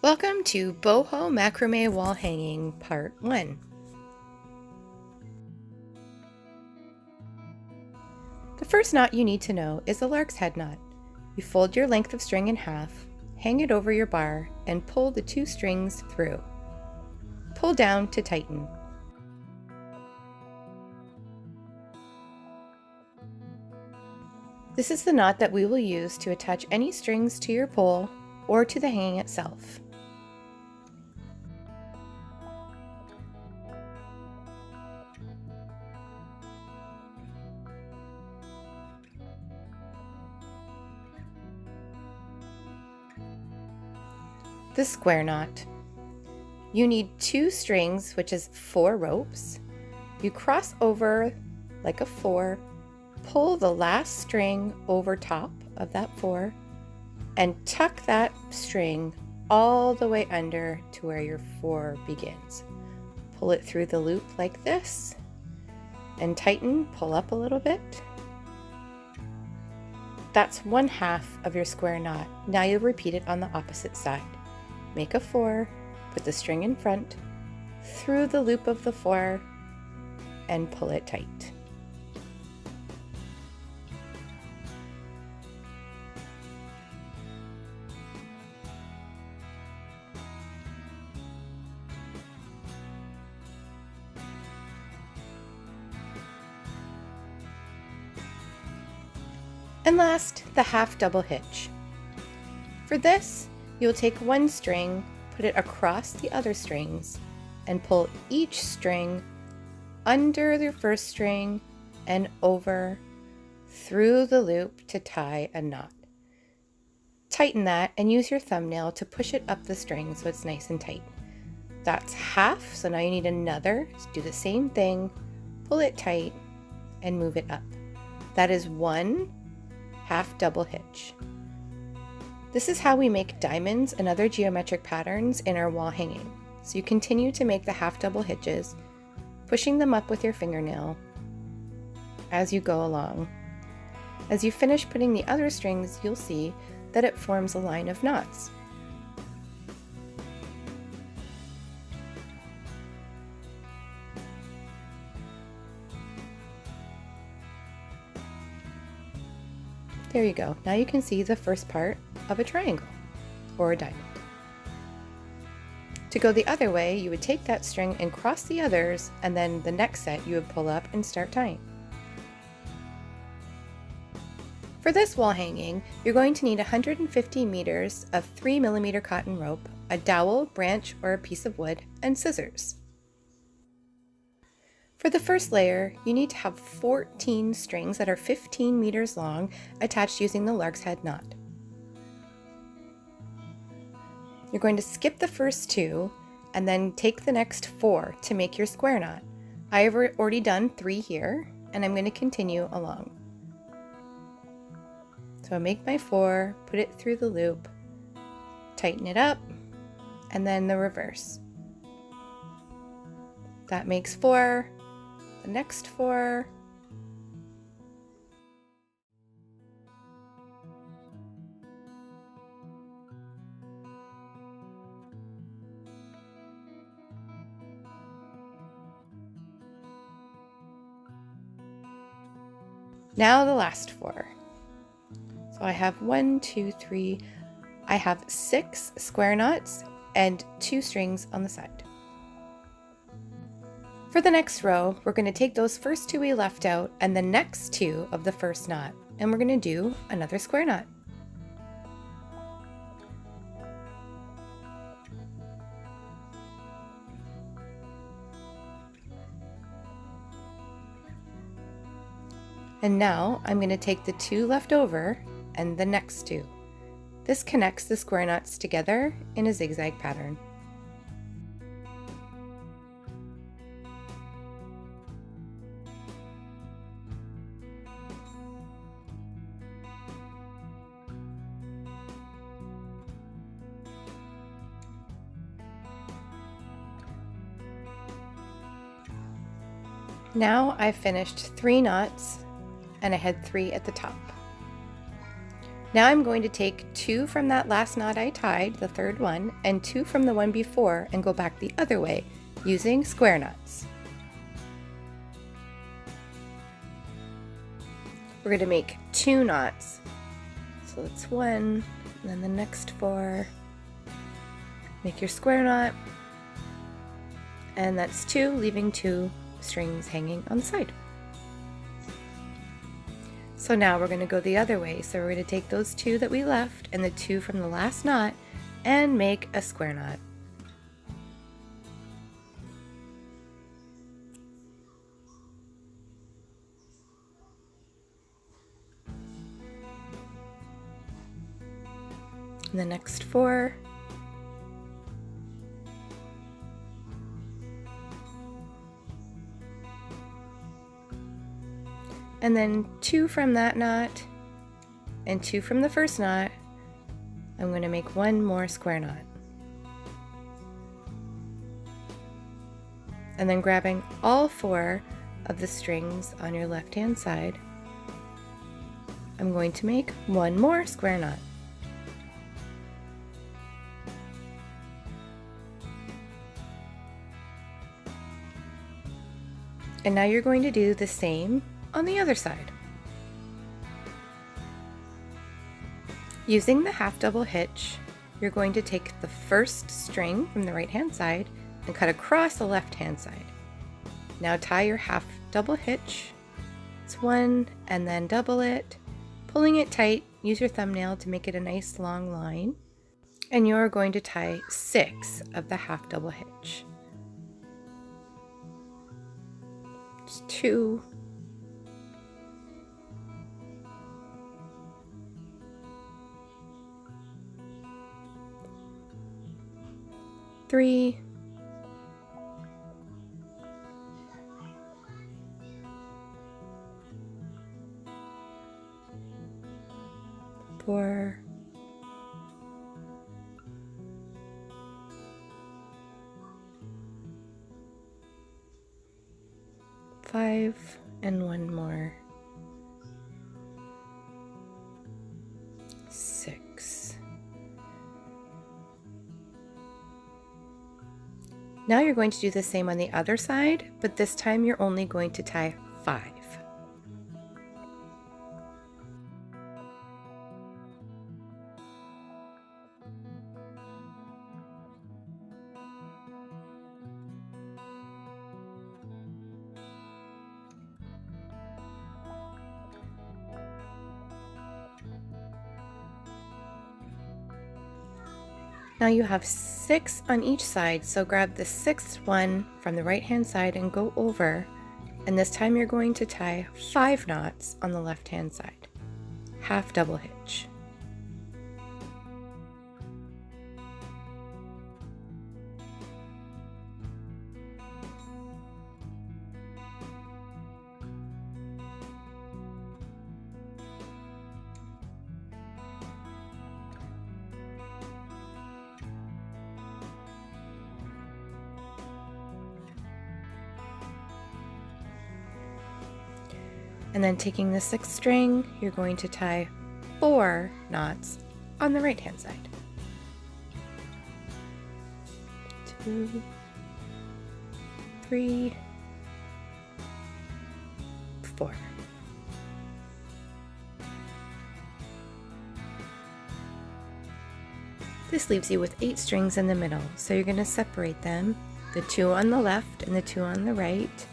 Welcome to Boho Macrame Wall Hanging Part 1. The first knot you need to know is the lark's head knot. You fold your length of string in half, hang it over your bar, and pull the two strings through. Pull down to tighten. This is the knot that we will use to attach any strings to your pole or to the hanging itself. The square knot. You need 2 strings, which is 4 ropes. You cross over like a 4, pull the last string over top of that 4, and tuck that string all the way under to where your 4 begins. Pull it through the loop like this, and tighten, pull up a little bit. That's 1/2 of your square knot. Now you'll repeat it on the opposite side. Make a 4, put the string in front, through the loop of the 4, and pull it tight. And last, the half double hitch. For this, you'll take 1 string, put it across the other strings, and pull each string under your first string and over through the loop to tie a knot. Tighten that and use your thumbnail to push it up the string so it's nice and tight. That's half, so now you need another. So do the same thing, pull it tight, and move it up. That is 1 half double hitch. This is how we make diamonds and other geometric patterns in our wall hanging. So you continue to make the half double hitches, pushing them up with your fingernail as you go along. As you finish putting the other strings, you'll see that it forms a line of knots. There you go. Now you can see the first part of a triangle or a diamond. To go the other way, you would take that string and cross the others, and then the next set you would pull up and start tying. For this wall hanging, you're going to need 150 meters of 3mm cotton rope, a dowel, branch, or a piece of wood, and scissors. For the first layer, you need to have 14 strings that are 15 meters long attached using the lark's head knot. You're going to skip the first 2 and then take the next 4 to make your square knot. I have already done 3 here, and I'm going to continue along. So I make my 4, put it through the loop, tighten it up, and then the reverse. That makes 4, the next 4, now the last 4. So I have 1, 2, 3, I have 6 square knots and 2 strings on the side. For the next row, we're going to take those first 2 we left out and the next 2 of the first knot, and we're going to do another square knot. And now I'm going to take the 2 left over and the next 2. This connects the square knots together in a zigzag pattern. Now I've finished 3 knots and I had 3 at the top. Now I'm going to take 2 from that last knot I tied, the third one, and 2 from the one before and go back the other way using square knots. We're going to make 2 knots. So it's 1, and then the next 4. Make your square knot, and that's 2, leaving 2 strings hanging on the side. So now we're going to go the other way. So we're going to take those 2 that we left and the 2 from the last knot and make a square knot. And the next 4. And then 2 from that knot and 2 from the first knot. I'm going to make 1 more square knot. And then grabbing all 4 of the strings on your left hand side, I'm going to make 1 more square knot. And now you're going to do the same on the other side. Using the half double hitch, you're going to take the first string from the right hand side and cut across the left hand side. Now tie your half double hitch. It's 1 and then double it, pulling it tight. Use your thumbnail to make it a nice long line, and you're going to tie 6 of the half double hitch. It's 2, 3, 4, 5, and 1 more, 6. Now you're going to do the same on the other side, but this time you're only going to tie 5. Now you have 6 on each side, so grab the 6th one from the right hand side and go over, and this time you're going to tie 5 knots on the left hand side. Half double hitch. And then taking the 6th string, you're going to tie 4 knots on the right hand side. 2, 3, 4. This leaves you with 8 strings in the middle, so you're going to separate them, the 2 on the left and the 2 on the right,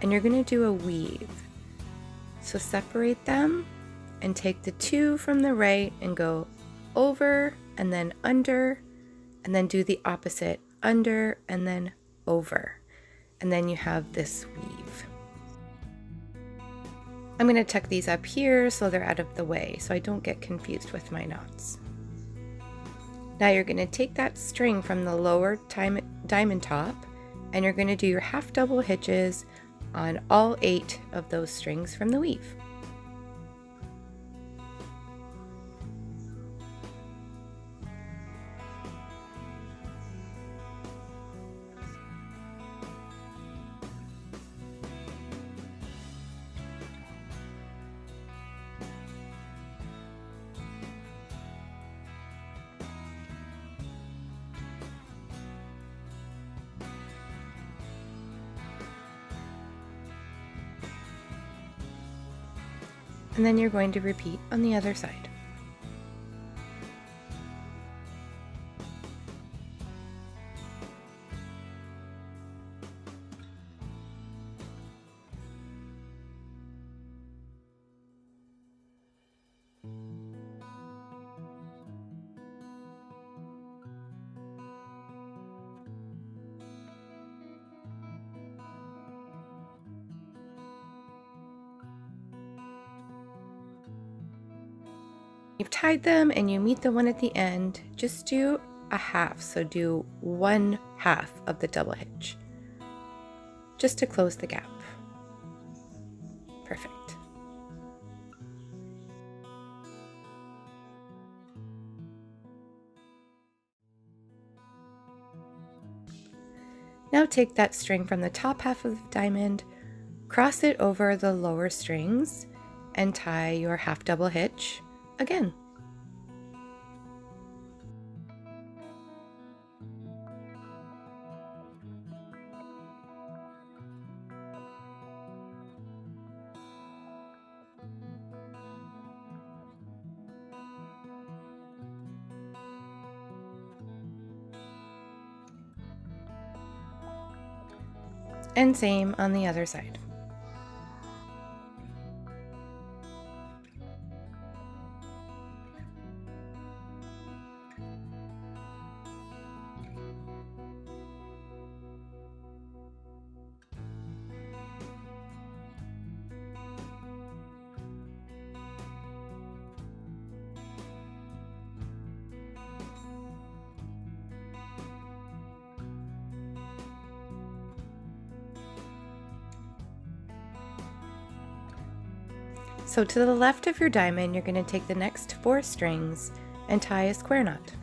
and you're going to do a weave. So separate them and take the 2 from the right and go over and then under, and then do the opposite, under and then over. And then you have this weave. I'm going to tuck these up here so they're out of the way so I don't get confused with my knots. Now you're going to take that string from the lower diamond top and you're going to do your half double hitches on all 8 of those strings from the weave. and then you're going to repeat on the other side. You've tied them and you meet the one at the end, just do a half, so do 1/2 of the double hitch, just to close the gap. Perfect. Now take that string from the top half of the diamond, cross it over the lower strings, and tie your half double hitch again. And same on the other side. So to the left of your diamond, you're going to take the next 4 strings and tie a square knot.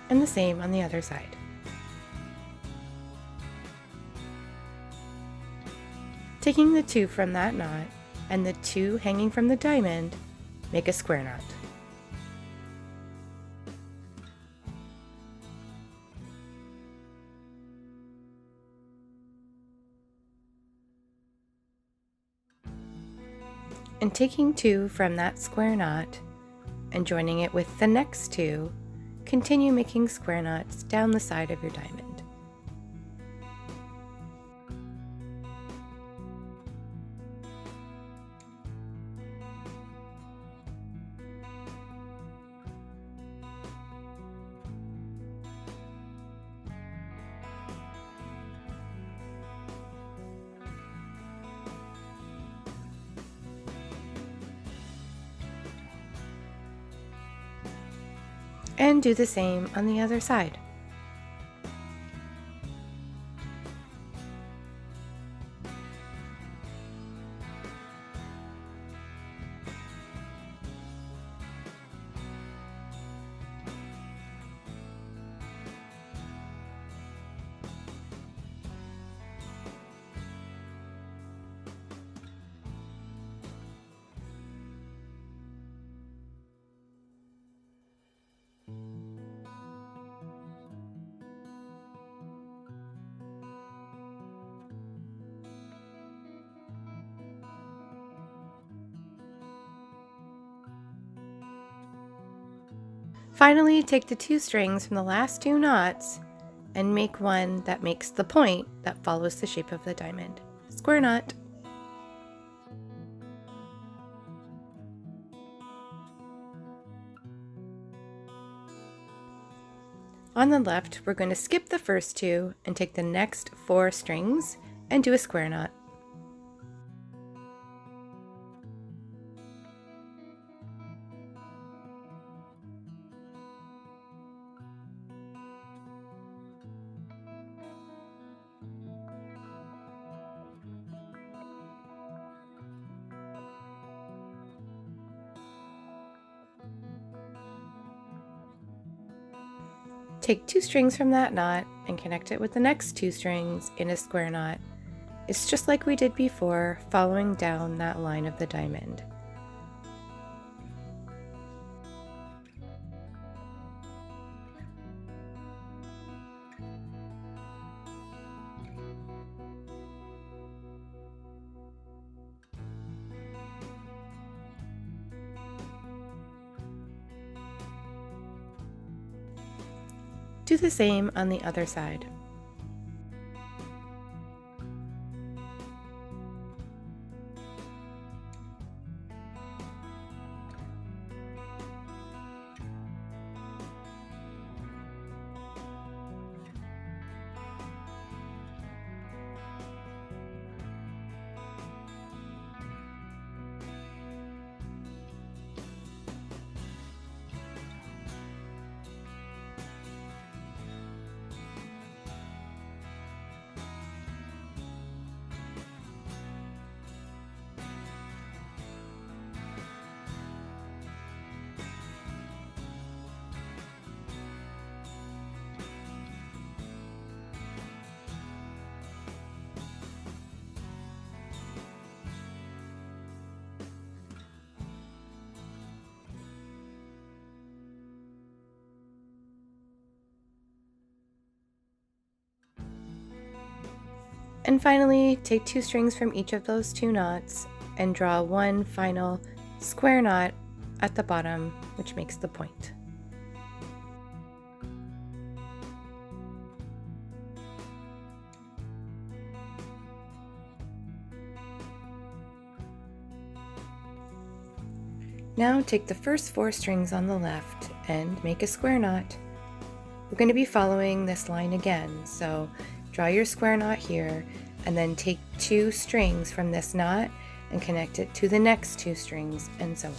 And the same on the other side. Taking the 2 from that knot and the 2 hanging from the diamond, make a square knot. And taking 2 from that square knot and joining it with the next 2, continue making square knots down the side of your diamond. And do the same on the other side. Finally, take the 2 strings from the last 2 knots and make one that makes the point that follows the shape of the diamond. Square knot. On the left, we're going to skip the first 2 and take the next 4 strings and do a square knot. Take 2 strings from that knot and connect it with the next 2 strings in a square knot. It's just like we did before, following down that line of the diamond. Do the same on the other side. And finally, take 2 strings from each of those 2 knots and draw one final square knot at the bottom, which makes the point. Now take the first 4 strings on the left and make a square knot. We're going to be following this line again, so draw your square knot here and then take 2 strings from this knot and connect it to the next 2 strings, and so on.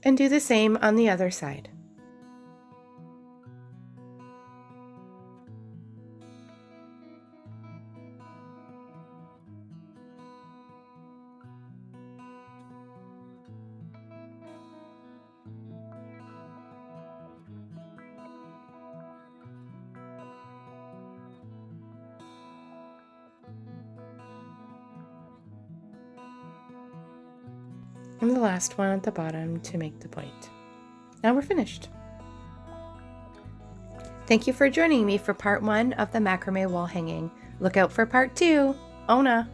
And do the same on the other side. And the last one at the bottom to make the point. Now we're finished. Thank you for joining me for part 1 of the macrame wall hanging. Look out for part 2. Ona!